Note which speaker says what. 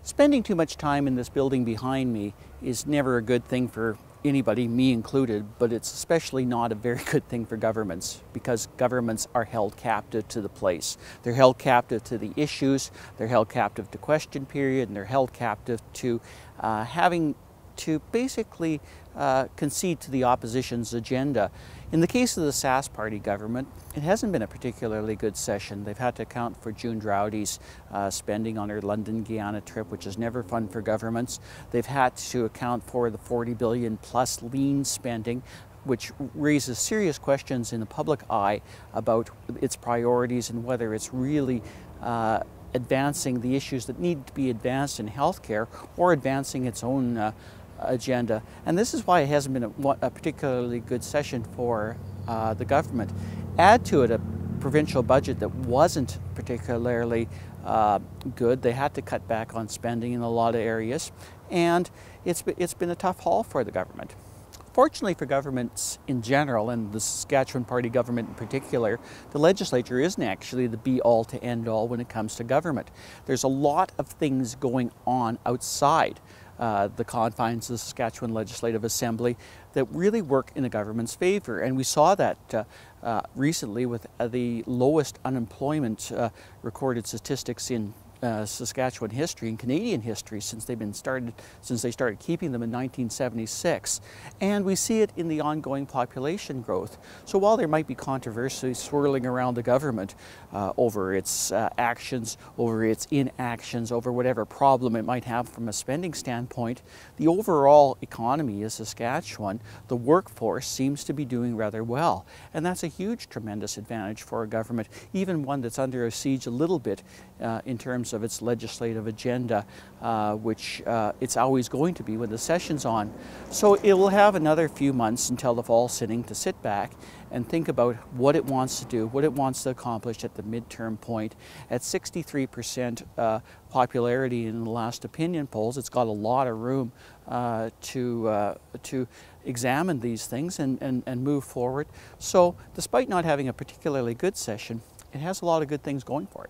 Speaker 1: Spending too much time in this building behind me is never a good thing for anybody, me included, but it's especially not a very good thing for governments, because governments are held captive to the place. They're held captive to the issues, they're held captive to question period, and they're held captive to having to basically concede to the opposition's agenda. In the case of the Sask Party government, it hasn't been a particularly good session. They've had to account for June Drowdy's spending on her London-Guyana trip, which is never fun for governments. They've had to account for the $40 billion plus lean spending, which raises serious questions in the public eye about its priorities and whether it's really advancing the issues that need to be advanced in healthcare or advancing its own agenda. And this is why it hasn't been a particularly good session for the government. Add to it a provincial budget that wasn't particularly good. They had to cut back on spending in a lot of areas, and it's been a tough haul for the government. Fortunately for governments in general, and the Saskatchewan Party government in particular, the legislature isn't actually the be-all to end-all when it comes to government. There's a lot of things going on outside the confines of the Saskatchewan Legislative Assembly that really work in the government's favor. And we saw that recently with the lowest unemployment recorded statistics in Saskatchewan history and Canadian history since they started keeping them in 1976, and we see it in the ongoing population growth. So while there might be controversy swirling around the government over its actions, over its inactions, over whatever problem it might have from a spending standpoint, the overall economy of Saskatchewan, the workforce, seems to be doing rather well, and that's a huge, tremendous advantage for a government, even one that's under a siege a little bit in terms of its legislative agenda, which it's always going to be when the session's on. So it will have another few months until the fall sitting to sit back and think about what it wants to do, what it wants to accomplish at the midterm point. At 63% popularity in the last opinion polls, it's got a lot of room to examine these things and move forward. So despite not having a particularly good session, it has a lot of good things going for it.